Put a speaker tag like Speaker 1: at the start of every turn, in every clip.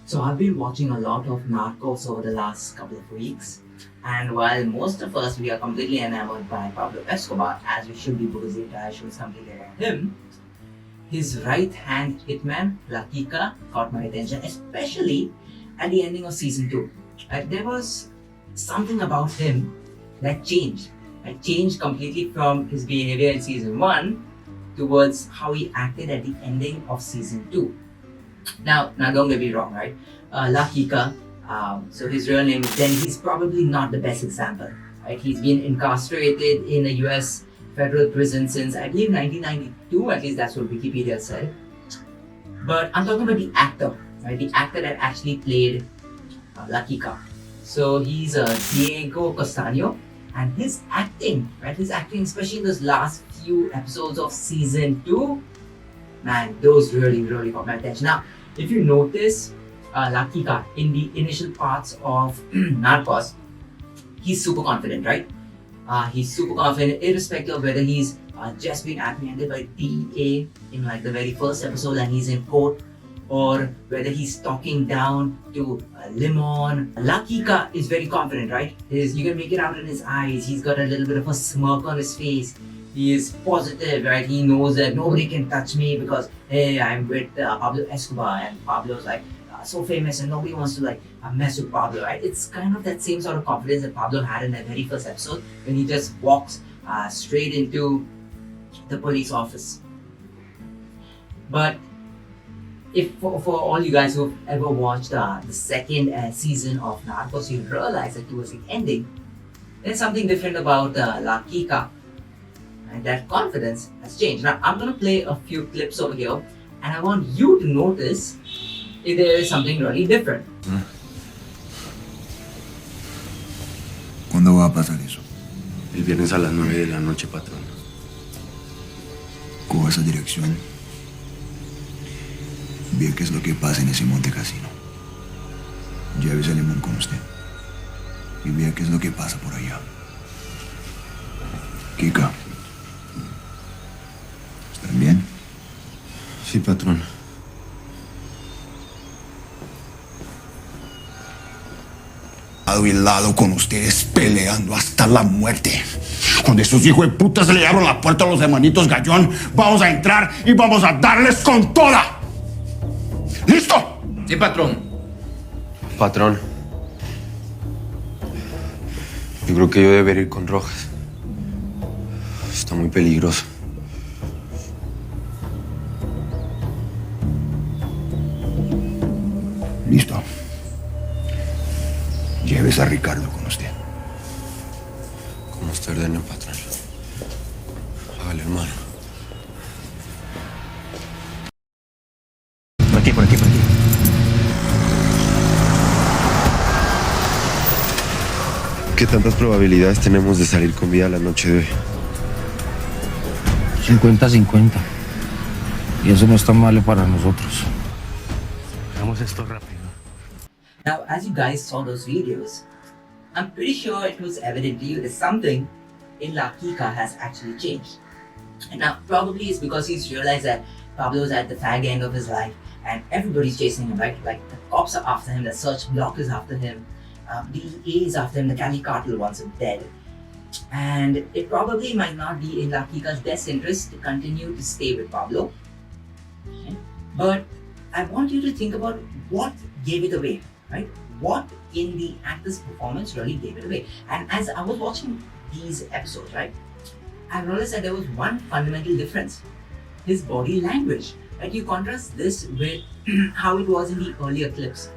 Speaker 1: So I've been watching a lot of Narcos over the last couple of weeks, and while most of us we are completely enamored by Pablo Escobar, as we should be because the entire show is completely around him, his right-hand hitman, La Quica, caught my attention, especially at the ending of season 2. There was something about him that changed. It changed completely from his behavior in season 1 towards how he acted at the ending of season 2. Now don't get me wrong, right? La Quica, so his real name, then he's probably not the best example, right? He's been incarcerated in a US federal prison since I believe 1992, at least that's what Wikipedia said. But I'm talking about the actor, right? The actor that actually played La Quica. So he's Diego Cataño, and his acting, right? His acting, especially in those last few episodes of season 2, man, those really caught my attention. Now, if you notice, La Quica in the initial parts of Narcos, he's super confident, right? He's super confident, irrespective of whether he's just been apprehended by DEA in like the very first episode and he's in court, or whether he's talking down to Limon. La Quica is very confident, right? You can make it out in his eyes. He's got a little bit of a smirk on his face. He is positive, right? He knows that nobody can touch me because, hey, I'm with Pablo Escobar, and Pablo's like so famous and nobody wants to like mess with Pablo, right? It's kind of that same sort of confidence that Pablo had in that very first episode when he just walks straight into the police office. But if for all you guys who've ever watched the second season of Narcos, you realize that towards the ending, there's something different about La Quica. And that confidence has changed. Now, I'm going to play a few clips over here, and I want you to notice if there is something really different.
Speaker 2: ¿Cuándo va a pasar eso?
Speaker 3: El viernes a las 9 de la noche, patrón.
Speaker 2: Coja esa dirección. Ve qué es lo que pasa en ese monte casino. Llévese a Limón con usted. Y vea qué es lo que pasa por allá. Quica. ¿Están bien?
Speaker 3: Sí, patrón.
Speaker 2: Lado y lado con ustedes peleando hasta la muerte. Cuando esos hijos de putas le abran la puerta a los hermanitos Gallón, vamos a entrar y vamos a darles con toda. ¿Listo?
Speaker 4: Sí, patrón.
Speaker 3: Patrón. Yo creo que yo debería ir con Rojas. Está muy peligroso.
Speaker 2: Listo. Lleves a Ricardo con usted.
Speaker 3: Como usted ordene, patrón. Hágale, hermano.
Speaker 2: Por aquí.
Speaker 3: ¿Qué tantas probabilidades tenemos de salir con vida la noche de hoy?
Speaker 4: 50-50. Y eso no está mal para nosotros. Hagamos esto rápido.
Speaker 1: Now, as you guys saw those videos, I'm pretty sure it was evident to you that something in La Quica has actually changed. And now, probably it's because he's realized that Pablo's at the fag end of his life and everybody's chasing him, right? Like the cops are after him, the search block is after him, DEA is after him, the Cali Cartel wants him dead. And it probably might not be in La Quica's best interest to continue to stay with Pablo. Okay? But I want you to think about what gave it away, right? What in the actor's performance really gave it away. And as I was watching these episodes, right, I realized that there was one fundamental difference. His body language. Right? You contrast this with how it was in the earlier clips,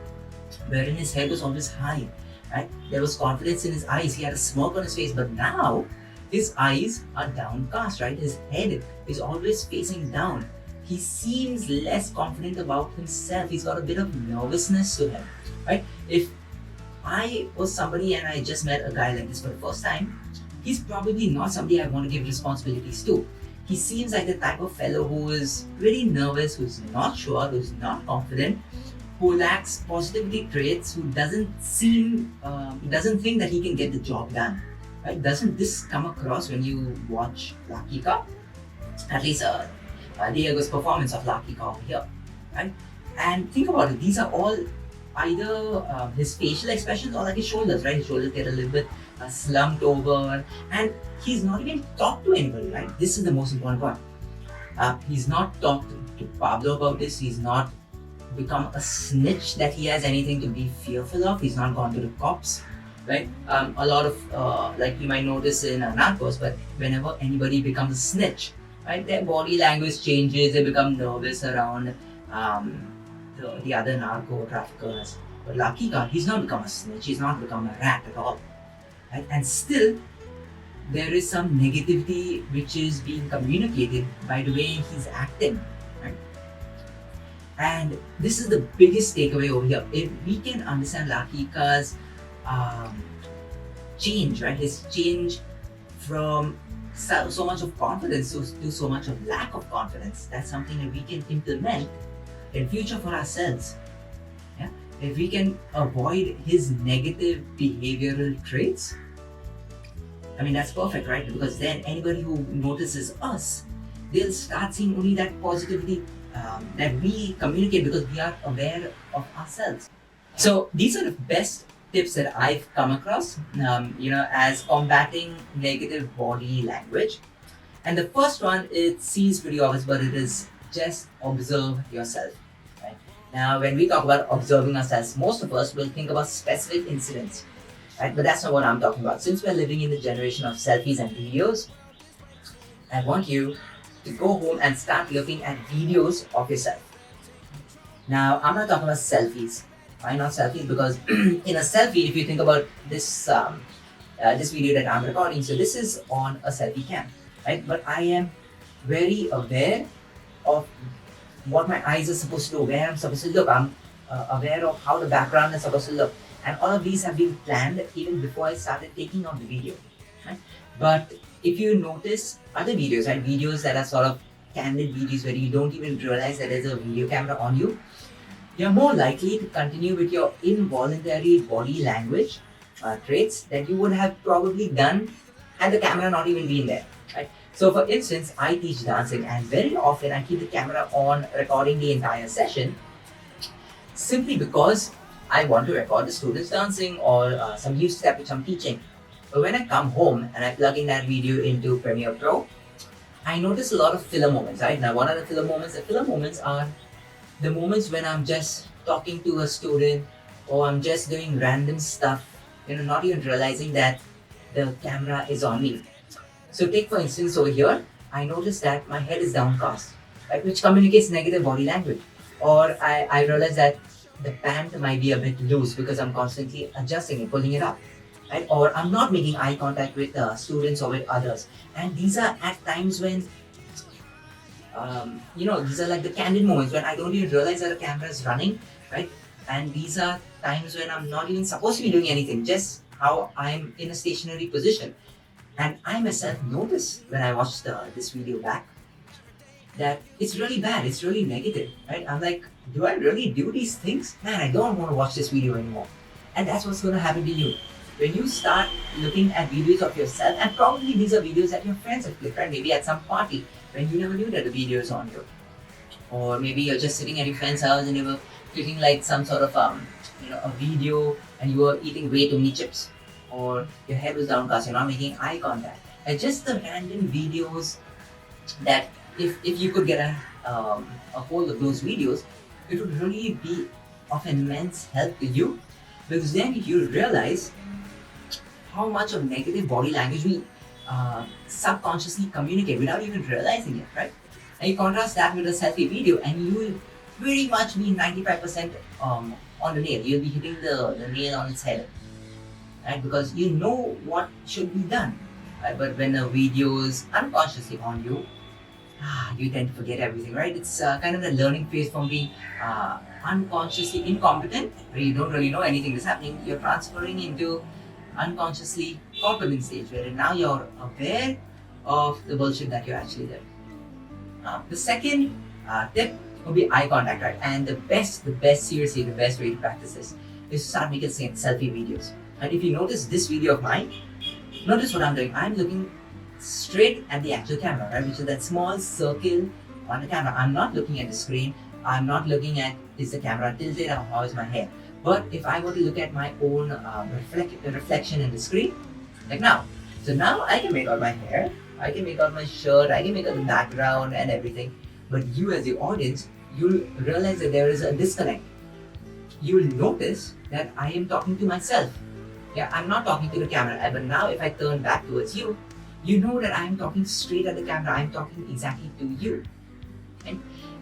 Speaker 1: wherein his head was always high. Right? There was confidence in his eyes. He had a smirk on his face, but now his eyes are downcast. Right? His head is always facing down. He seems less confident about himself. He's got a bit of nervousness to him. Right? If I was somebody and I just met a guy like this for the first time, he's probably not somebody I want to give responsibilities to. He seems like the type of fellow who is really nervous, who's not sure, who's not confident, who lacks positivity traits, who doesn't think that he can get the job done. Right? Doesn't this come across when you watch La Quica? At least Diego's performance of La Quica over here. Right? And think about it, these are all either his facial expressions or like his shoulders, right? His shoulders get a little bit slumped over, and he's not even talked to anybody, right? This is the most important part. He's not talked to Pablo about this. He's not become a snitch that he has anything to be fearful of. He's not gone to the cops, right? A lot of, like you might notice in Narcos, but whenever anybody becomes a snitch, right, their body language changes, they become nervous around the other narco traffickers. But Quica, he's not become a snitch, he's not become a rat at all. Right? And still, there is some negativity which is being communicated by the way he's acting. Right? And this is the biggest takeaway over here. If we can understand Quica's change, right? His change from so much of confidence to so much of lack of confidence, that's something that we can implement in future for ourselves. Yeah? If we can avoid his negative behavioral traits, I mean, that's perfect, right? Because then anybody who notices us, they'll start seeing only that positivity that we communicate because we are aware of ourselves. So these are the best tips that I've come across, as combating negative body language. And the first one, it seems pretty obvious, but it is just observe yourself. Right? Now, when we talk about observing ourselves, most of us will think about specific incidents, right? But that's not what I'm talking about. Since we're living in the generation of selfies and videos, I want you to go home and start looking at videos of yourself. Now, I'm not talking about selfies. Why not selfies? Because in a selfie, if you think about this this video that I'm recording, so this is on a selfie cam, right? But I am very aware of what my eyes are supposed to do, where I'm supposed to look. I'm aware of how the background is supposed to look. And all of these have been planned even before I started taking out the video. Right? But if you notice other videos, right? Videos that are sort of candid videos where you don't even realize that there's a video camera on you, you're more likely to continue with your involuntary body language traits that you would have probably done had the camera not even been there. Right? So for instance, I teach dancing and very often I keep the camera on recording the entire session simply because I want to record the students dancing or some new step which I'm teaching. But when I come home and I plug in that video into Premiere Pro, I notice a lot of filler moments, right? Now, what are the filler moments? The filler moments are the moments when I'm just talking to a student or I'm just doing random stuff, not even realizing that the camera is on me. So take for instance over here, I notice that my head is downcast, right, which communicates negative body language. Or I realize that the pant might be a bit loose because I'm constantly adjusting it, pulling it up. Right? Or I'm not making eye contact with students or with others. And these are at times when these are like the candid moments when I don't even realize that the camera is running, right? And these are times when I'm not even supposed to be doing anything, just how I'm in a stationary position. And I myself notice when I watched this video back that it's really bad, it's really negative, right? I'm like, do I really do these things? Man, I don't want to watch this video anymore. And that's what's going to happen to you. When you start looking at videos of yourself, and probably these are videos that your friends have clicked, right? Maybe at some party when you never knew that the video is on you. Or maybe you're just sitting at your friend's house and you were clicking like some sort of a video and you were eating way too many chips. Or your head was downcast, you're not making eye contact. And just the random videos that if you could get a hold of those videos, it would really be of immense help to you, because then you realize how much of negative body language we subconsciously communicate without even realizing it, right? And you contrast that with a selfie video and you will pretty much be 95% on the nail. You'll be hitting the nail on its head, right? Because you know what should be done. Right? But when a video is unconsciously on you, you tend to forget everything, right? It's kind of the learning phase from being unconsciously incompetent, where you don't really know anything is happening. You're transferring into unconsciously competent stage, where now you're aware of the bullshit that you're actually doing. The second tip would be eye contact, right? And the best seriously, the best way to practice this is to start making selfie videos. And if you notice this video of mine, notice what I'm doing. I'm looking straight at the actual camera, right? Which is that small circle on the camera. I'm not looking at the screen. I'm not looking at is the camera tilted or how is my hair. But if I were to look at my own reflection in the screen, like now. So now I can make out my hair, I can make out my shirt, I can make out the background and everything. But you as the audience, you'll realize that there is a disconnect. You'll notice that I am talking to myself. Yeah, I'm not talking to the camera. But now if I turn back towards you, you know that I'm talking straight at the camera. I'm talking exactly to you.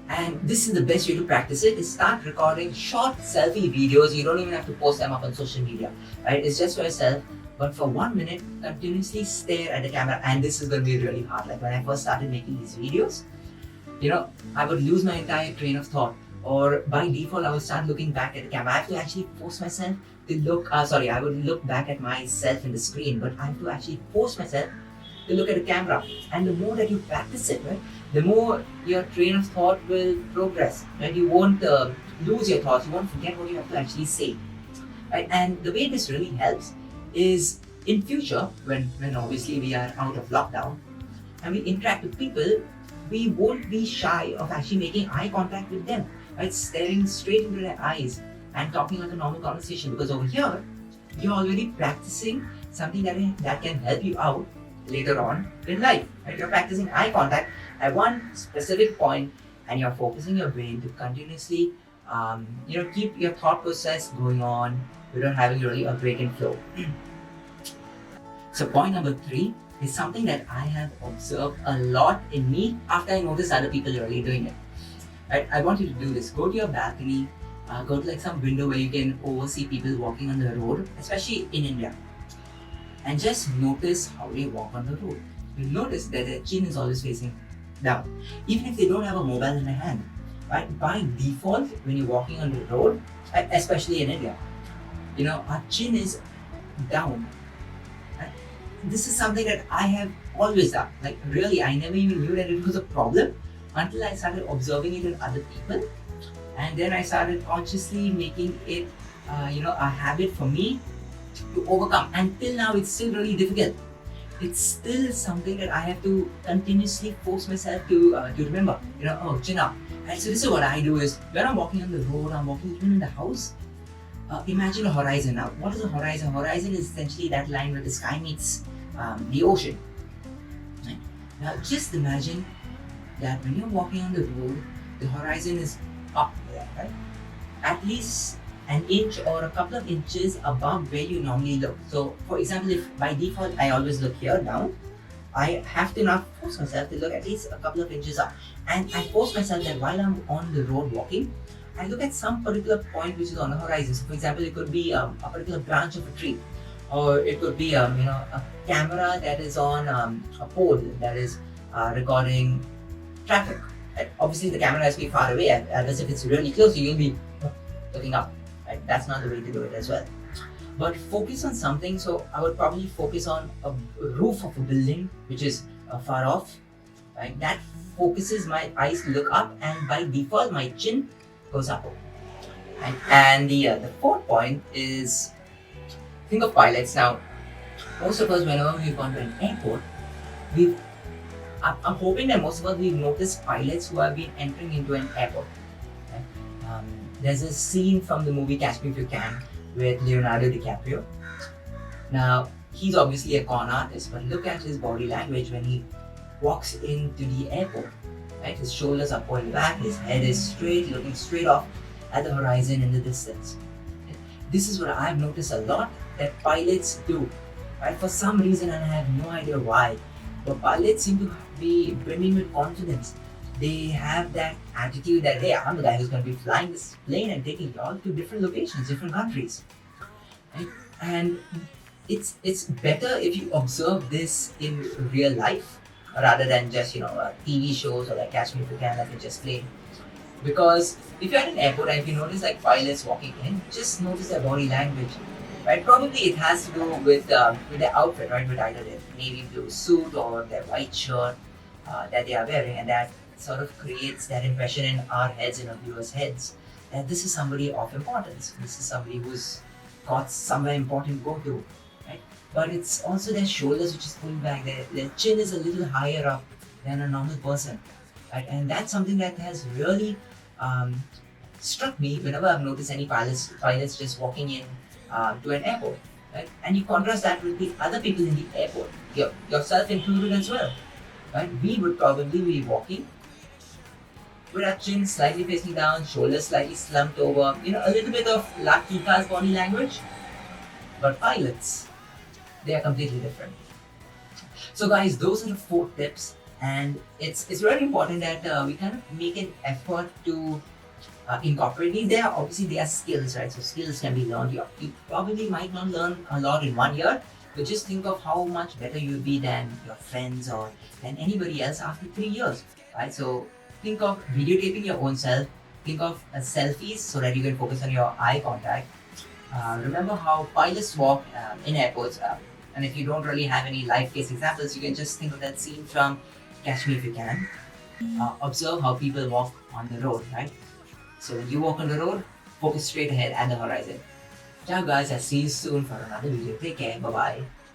Speaker 1: And this is the best way to practice it, is start recording short selfie videos. You don't even have to post them up on social media, right? It's just for yourself. But for 1 minute, continuously stare at the camera. And this is going to be really hard. Like when I first started making these videos, I would lose my entire train of thought. Or by default, I would start looking back at the camera. I have to actually force myself to look, I would look back at myself in the screen, but I have to actually force myself to look at the camera. And the more that you practice it, right, the more your train of thought will progress, right? You won't lose your thoughts, you won't forget what you have to actually say, right? And the way this really helps is in future, when obviously we are out of lockdown and we interact with people, we won't be shy of actually making eye contact with them, right? Staring straight into their eyes and talking like a normal conversation, because over here, you're already practicing something that can help you out later on in life, right? You're practicing eye contact at one specific point and you're focusing your brain to continuously keep your thought process going on without having really a break in flow. So point number 3 is something that I have observed a lot in me after I noticed other people really doing it. Right? I want you to do this. Go to your balcony, go to like some window where you can oversee people walking on the road, especially in India. And just notice how they walk on the road. You'll notice that their chin is always facing down, even if they don't have a mobile in their hand. Right? By default, when you're walking on the road, especially in India, our chin is down. Right? This is something that I have always done. Like really, I never even knew that it was a problem until I started observing it in other people, and then I started consciously making it, a habit for me to overcome. Until now, it's still really difficult. It's still something that I have to continuously force myself to remember. Chin up. And so this is what I do is when I'm walking on the road, I'm walking even in the house. Imagine a horizon. Now, what is a horizon? Horizon is essentially that line where the sky meets the ocean. Right? Now, just imagine that when you're walking on the road, the horizon is up there, right? At least an inch or a couple of inches above where you normally look. So, for example, if by default I always look here down, I have to now force myself to look at least a couple of inches up. And I force myself that while I'm on the road walking, I look at some particular point which is on the horizon. So, for example, it could be a particular branch of a tree, or it could be a camera that is on a pole that is recording traffic. Right? Obviously, the camera has to be far away, as if it's really close, you'll be looking up. Right? That's not the way to do it as well. But focus on something. So I would probably focus on a roof of a building which is far off. Right? That focuses my eyes to look up, and by default, my chin goes up. Right? And the fourth point is think of pilots. Now, most of us, whenever we've gone to an airport, I'm hoping that most of us we've noticed pilots who have been entering into an airport. Right? There's a scene from the movie Catch Me If You Can with Leonardo DiCaprio. Now, he's obviously a con artist, but look at his body language when he walks into the airport. Right? His shoulders are pulled back, his head is straight, looking straight off at the horizon in the distance. This is what I've noticed a lot that pilots do. Right? For some reason, and I have no idea why, but pilots seem to be brimming with confidence. They have that attitude that, hey, I'm the guy who's going to be flying this plane and taking you all to different locations, different countries. Right? And it's better if you observe this in real life rather than just, TV shows or like Catch Me If You Can that you just play. Because if you're at an airport and if you notice like pilots walking in, just notice their body language. Right? Probably it has to do with their outfit, right? With either their navy blue suit or their white shirt that they are wearing, and that sort of creates that impression in our heads, in our viewers' heads, that this is somebody of importance. This is somebody who's got somewhere important to go to, right? But it's also their shoulders which is pulled back. Their chin is a little higher up than a normal person, right? And that's something that has really struck me whenever I've noticed any pilots just walking in to an airport, right? And you contrast that with the other people in the airport, yourself included as well, right? We would probably be walking with our chin slightly facing down, shoulders slightly slumped over, a little bit of La Kika's body language. But pilots, they are completely different. So guys, those are the 4 tips, and it's very important that we kind of make an effort to incorporate these. They are skills, right? So skills can be learned. You probably might not learn a lot in 1 year, but just think of how much better you'll be than your friends or than anybody else after 3 years, right? So think of videotaping your own self. Think of selfies so that you can focus on your eye contact. Remember how pilots walk in airports. And if you don't really have any life case examples, you can just think of that scene from Catch Me If You Can. Observe how people walk on the road, right? So when you walk on the road, focus straight ahead at the horizon. Ciao guys, I'll see you soon for another video. Take care, bye bye.